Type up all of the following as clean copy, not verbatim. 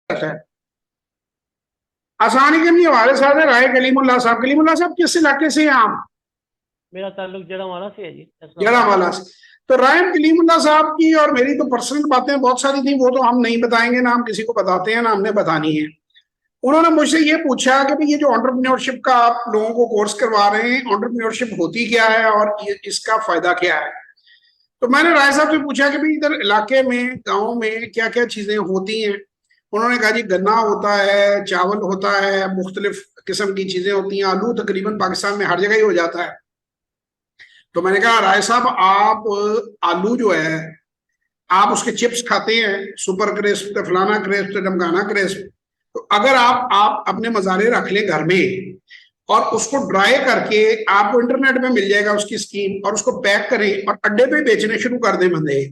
है। आसानी के लिए हमारे साथ है राय कलीमुल्लाह साहब। कलीमुल्लाह साहब किस इलाके से हैं आप? मेरा ताल्लुक जड़ावाला से है जी। जड़ावाला से। तो राय कलीमुल्लाह साहब की और मेरी तो पर्सनल बातें बहुत सारी थी, वो तो हम नहीं बताएंगे, ना हम किसी को बताते हैं ना हमने बतानी है। उन्होंने मुझसे ये पूछा कि भाई ये जो एंटरप्रेन्योरशिप का आप लोगों को कोर्स करवा रहे हैं, एंटरप्रेन्योरशिप होती क्या है और इसका फायदा क्या है। तो मैंने राय साहब से पूछा कि भाई इधर इलाके में गाँव में क्या क्या चीजें होती हैं। उन्होंने कहा जी गन्ना होता है, चावल होता है, मुख्तलिफ किस्म की चीजें होती हैं, आलू तकरीबन पाकिस्तान में हर जगह ही हो जाता है। तो मैंने कहा राय साहब आप आलू जो है आप उसके चिप्स खाते हैं, सुपर क्रिस्प, फलाना क्रिस्प, डमकाना क्रिस्प। तो अगर आप अपने मज़ारे रख लें घर में और उसको ड्राई करके, आपको इंटरनेट में मिल जाएगा उसकी स्कीम, और उसको पैक करें और अड्डे पे बेचने शुरू कर दें बंदे,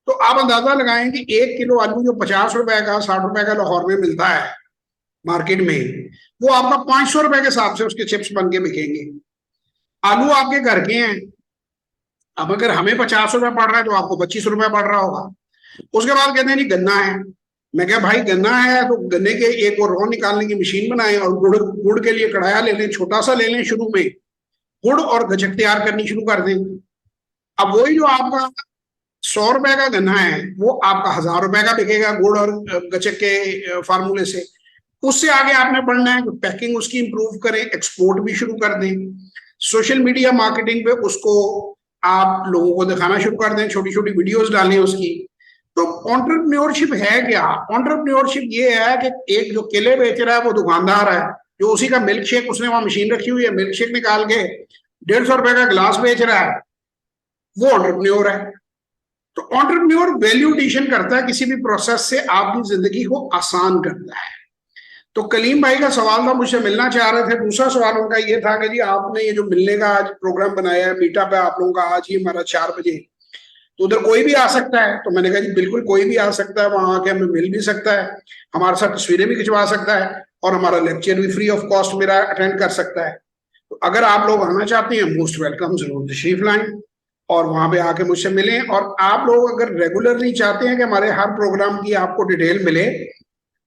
तो आप अंदाजा लगाएं कि 1 किलो आलू जो 50 रुपए का 60 रुपए का लाहौर में मिलता है मार्केट में, वो आपका 500 रुपए के हिसाब से उसके चिप्स बन के बिकेंगे। आलू आपके घर के हैं, अब अगर हमें 50 रुपए पड़ रहा है तो आपको 25 रुपए पड़ रहा होगा। उसके बाद कहते हैं जी गन्ना है। मैं क्या भाई गन्ना है तो गन्ने के एक और रौ निकालने की मशीन बनाएं और गुड़ गुड़ के लिए कढ़ाया ले लें, छोटा सा ले लें शुरू में, गुड़ और गचक तैयार करनी शुरू कर दें। अब वही जो आपका 100 रुपए का गन्ना है वो आपका 1000 रुपए का बिकेगा गुड़ और गचक के फार्मूले से। उससे आगे आपने बढ़ना है, पैकिंग उसकी इंप्रूव करें, एक्सपोर्ट भी शुरू कर दें, सोशल मीडिया मार्केटिंग पे उसको आप लोगों को दिखाना शुरू कर दें, छोटी छोटी वीडियोस डालें उसकी। तो एंटरप्रेन्योरशिप है क्या? एंटरप्रेन्योरशिप ये है कि एक जो केले बेच रहा है वो दुकानदार है, जो उसी का मिल्क शेक, उसने वहां मशीन रखी हुई है, मिल्क शेक निकाल के 150 रुपए का गिलास बेच रहा है, वो एंटरप्रेन्योर है। तो एंटरप्रेन्योर वैल्यू एडिशन करता है, किसी भी प्रोसेस से आपकी जिंदगी को आसान करता है। तो कलीम भाई का सवाल था, मुझसे मिलना चाह रहे थे। दूसरा सवाल उनका ये था कि जी आपने ये जो मिलने का आज प्रोग्राम बनाया है मीटअप है आप लोगों का, आज ही हमारा 4 बजे, तो उधर कोई भी आ सकता है? तो मैंने कहा जी बिल्कुल कोई भी आ सकता है, वहां आके हमें मिल भी सकता है, हमारे साथ तस्वीरें भी खिंचवा सकता है और हमारा लेक्चर भी फ्री ऑफ कॉस्ट मेरा अटेंड कर सकता है। तो अगर आप लोग आना चाहते हैं मोस्ट वेलकम, जरूर तशरीफ लाएं और वहां पे आके मुझसे मिलें। और आप लोग अगर रेगुलरली चाहते हैं कि हमारे हर प्रोग्राम की आपको डिटेल मिले,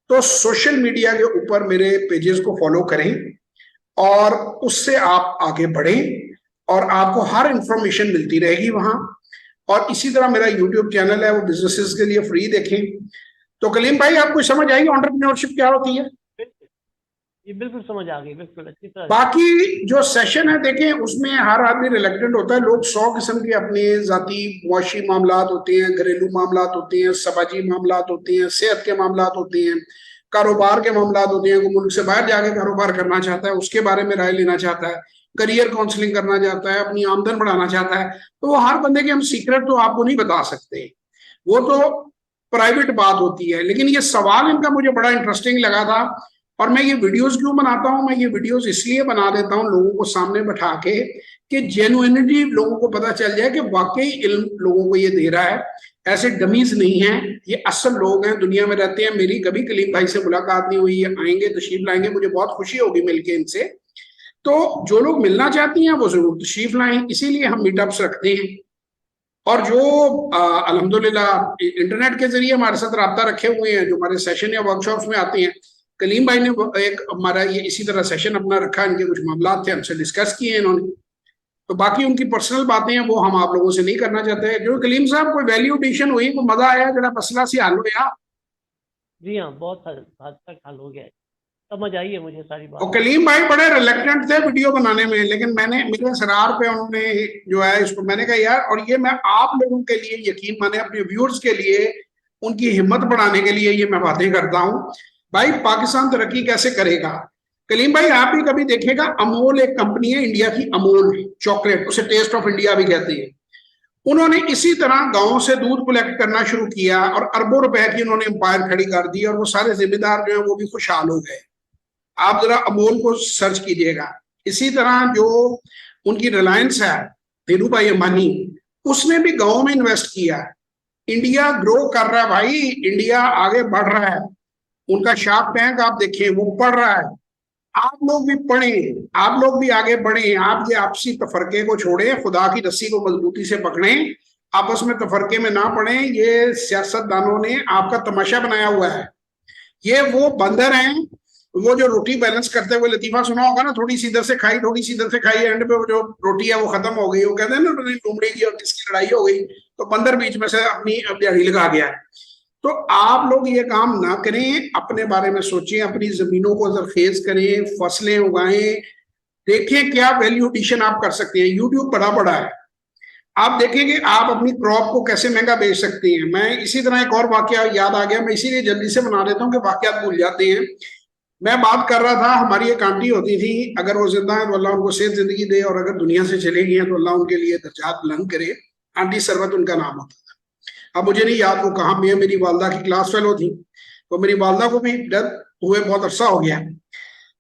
तो सोशल मीडिया के ऊपर मेरे पेजेस को फॉलो करें और उससे आप आगे बढ़ें और आपको हर इंफॉर्मेशन मिलती रहेगी वहां। और इसी तरह मेरा यूट्यूब चैनल है, वो बिजनेसेस के लिए फ्री देखें। तो कलीम भाई आपको समझ आएगी एंटरप्रेन्योरशिप क्या होती है? ये बिल्कुल समझ आ गई, बिल्कुल अच्छी तरह। बाकी जो सेशन है देखें, उसमें हर आदमी रिलेक्टेंट होता है, लोग 100 किस्म के अपने जाती मुआशी मामलात होते हैं, घरेलू मामलात होते हैं, समाजी मामलात होते हैं, सेहत के मामलात होते हैं, कारोबार के मामलात होते हैं। कोई मुल्क से बाहर जाके कारोबार करना चाहता है, उसके बारे में राय लेना चाहता है, करियर काउंसलिंग करना चाहता है, अपनी आमदन बढ़ाना चाहता है। तो वो हर बंदे के हम सीक्रेट तो आपको नहीं बता सकते, वो तो प्राइवेट बात होती है। लेकिन ये सवाल इनका मुझे बड़ा इंटरेस्टिंग लगा था और मैं ये वीडियोस क्यों बनाता हूँ, मैं ये वीडियोस इसलिए बना देता हूँ लोगों को सामने बैठा के, कि जेन्युइनली लोगों को पता चल जाए कि वाकई इल्म लोगों को ये दे रहा है, ऐसे डमीज नहीं है, ये असल लोग हैं, दुनिया में रहते हैं। मेरी कभी कलीम भाई से मुलाकात नहीं हुई है, आएंगे तशरीफ लाएंगे, मुझे बहुत खुशी होगी मिलके इनसे। तो जो लोग मिलना चाहती हैं वो जरूर तशरीफ लाएं, इसीलिए हम मीटअप्स रखते हैं। और जो अल्हम्दुलिल्लाह इंटरनेट के जरिए हमारे साथ रब्ता रखे हुए हैं, जो हमारे सेशन या वर्कशॉप्स में आते हैं, कलीम भाई ने एक हमारा ये इसी तरह सेशन अपना रखा, इनके कुछ मामला थे हमसे डिस्कस किए इन्होंने। तो बाकी उनकी पर्सनल बातें हैं वो हम आप लोगों से नहीं करना चाहते। जो कलीम साहब कोई वैल्यू एडिशन हुई, कोई मजा आया, जरा मसला से हल हुआ? जी हाँ, बहुत हद तक हल हो गया है, समझ आई है मुझे सारी और बात। कलीम भाई बड़े रिलेक्टेंट थे वीडियो बनाने में, लेकिन मैंने मेरे सरार पे उन्होंने जो है इसको, मैंने कहा यार, और ये मैं आप लोगों के लिए यकीन माने, अपने व्यूअर्स के लिए उनकी हिम्मत बढ़ाने के लिए ये मैं बातें करता हूँ। भाई पाकिस्तान तरक्की कैसे करेगा? कलीम भाई आप भी कभी देखिएगा, अमूल एक कंपनी है इंडिया की, अमूल चॉकलेट, उसे टेस्ट ऑफ इंडिया भी कहते हैं। उन्होंने इसी तरह गांव से दूध कलेक्ट करना शुरू किया और अरबों रुपए की उन्होंने एम्पायर खड़ी कर दी और वो सारे जिम्मेदार जो है वो भी खुशहाल हो गए। आप जरा अमूल को सर्च कीजिएगा। इसी तरह जो उनकी रिलायंस है, धीरू भाई अंबानी, उसने भी गांव में इन्वेस्ट किया। इंडिया ग्रो कर रहा है भाई, इंडिया आगे बढ़ रहा है। उनका शार्क टैंक आप देखिए वो बढ़ रहा है। आप लोग भी पढ़ें, आप लोग भी आगे बढ़े, आप ये आपसी तफरके को छोड़ें, खुदा की रस्सी को मजबूती से पकड़ें, आपस में तफरके में ना पड़े। ये सियासतदानों ने आपका तमाशा बनाया हुआ है। ये वो बंदर हैं, वो जो रोटी बैलेंस करते हुए, लतीफा सुना होगा ना, थोड़ी सी इधर से खाई, थोड़ी सी इधर से खाई, एंड पे वो जो रोटी है वो खत्म हो गई, वो कहते हैं ना लोमड़ी की और किसकी लड़ाई हो गई, तो बंदर बीच में से अपनी दिहाड़ी लगा गया है। तो आप लोग ये काम ना करें, अपने बारे में सोचें, अपनी जमीनों को जरखेज करें, फसलें उगाएं, देखें क्या वैल्यू एडिशन आप कर सकते हैं। यूट्यूब बड़ा बड़ा है, आप देखेंगे आप अपनी क्रॉप को कैसे महंगा बेच सकते हैं। मैं इसी तरह एक और वाकया याद आ गया, मैं इसीलिए जल्दी से बना देता हूँ कि वाकयात भूल जाते हैं। मैं बात कर रहा था, हमारी एक आंटी होती थी, अगर वो जिंदा है तो अल्लाह उनको सेहत जिंदगी दे, और अगर दुनिया से चले गई हैं तो अल्लाह उनके लिए दर्जात बुलंद करे। आंटी सरवत उनका नाम होता था। अब मुझे नहीं याद वो कहाँ पे है, मेरी वालदा की क्लास फेलो थी, तो मेरी वालदा को भी डेथ हुए बहुत अरसा हो गया।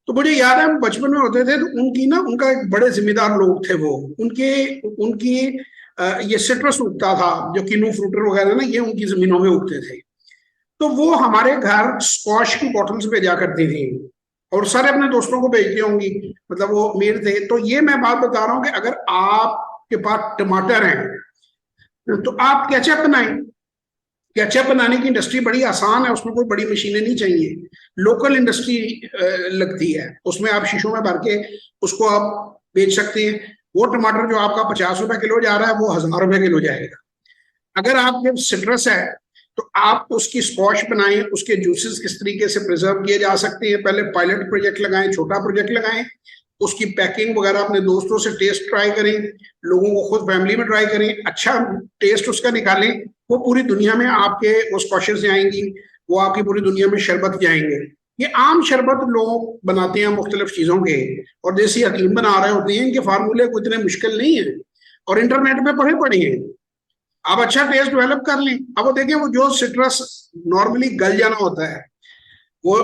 तो मुझे याद है हम बचपन में होते थे तो उनकी ना, उनका एक बड़े जिम्मेदार लोग थे वो, उनके उनकी ये सिट्रस उगता था, जो किनू फ्रूटर वगैरह ना, ये उनकी जमीनों में उगते थे। तो वो हमारे घर स्क्वाश की बॉटल्स भेजा करती थी, और सारे अपने दोस्तों को भेजती होंगी, मतलब वो अमीर थे। तो ये मैं बात बता रहा हूँ कि अगर आपके पास टमाटर हैं तो आप केचप बनाएं। केचप बनाने की इंडस्ट्री बड़ी आसान है, उसमें कोई बड़ी मशीनें नहीं चाहिए, लोकल इंडस्ट्री लगती है, उसमें आप शीशों में भर के उसको आप बेच सकते हैं। वो टमाटर जो आपका 50 रुपए किलो जा रहा है, वो 1000 रुपए किलो जाएगा। अगर आपके सिट्रस है तो आप उसकी स्क्वॉश बनाएं, उसके जूसेस किस तरीके से प्रिजर्व किए जा सकते हैं, पहले पायलट प्रोजेक्ट लगाएं, छोटा प्रोजेक्ट लगाएं, उसकी पैकिंग वगैरह अपने दोस्तों से टेस्ट ट्राई करें, लोगों को खुद फैमिली में ट्राई करें, अच्छा टेस्ट उसका निकालें। वो पूरी दुनिया में आपके वो स्क्वॉशेस जाएंगी, वो आपकी पूरी दुनिया में शरबत जाएंगे। ये आम शरबत लोग बनाते हैं मुख्तलिफ चीजों के, और देसी हकीम बना रहे होते हैं, इनके फार्मूले कोई इतने मुश्किल नहीं है, और इंटरनेट पे पढ़े पड़े हैं। आप अच्छा टेस्ट डेवलप कर लें। अब वो देखिए, वो जो सिट्रस नॉर्मली गल जाना होता है, वो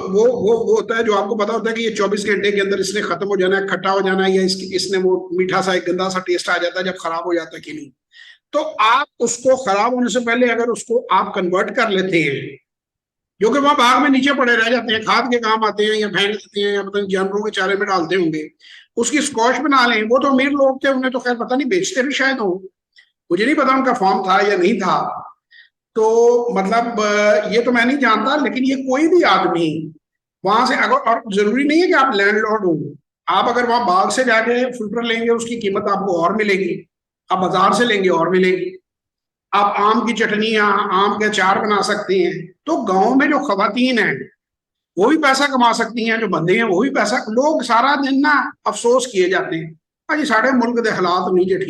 होता है जो आपको पता होता है कि ये 24 घंटे के अंदर इसने खत्म हो जाना है, खट्टा हो जाना है, या इसने वो मीठा सा एक गंदा सा टेस्ट आ जाता है जब खराब हो जाता है कि नहीं। तो आप उसको खराब होने से पहले अगर उसको आप कन्वर्ट कर लेते हैं, जो कि वहां बाग में नीचे पड़े रह जाते हैं, खाद के काम आते हैं, या फेंक देते हैं, या पता नहीं जानवरों के चारे में डालते होंगे, उसकी स्कॉच बना लें। वो तो अमीर लोग थे, उन्हें तो खैर पता नहीं, बेचते भी शायद हो, मुझे नहीं पता उनका फॉर्म था या नहीं था। तो मतलब ये तो मैं नहीं जानता, लेकिन ये कोई भी आदमी वहां से अगर, और जरूरी नहीं है कि आप लैंडलॉर्ड हो, आप अगर वहां बाग से जाके फिल्टर लेंगे, उसकी कीमत आपको और मिलेगी, आप बाजार से लेंगे और मिलेगी। आप आम की चटनी या आम के अचार बना सकते हैं। तो गांव में जो खवातीन हैं वो भी पैसा कमा सकती हैं, जो बंदे हैं वो भी पैसा। लोग सारा दिन ना अफसोस किए जाते हैं, अजी साढ़े मुल्क के हालात नहीं जे ठीक।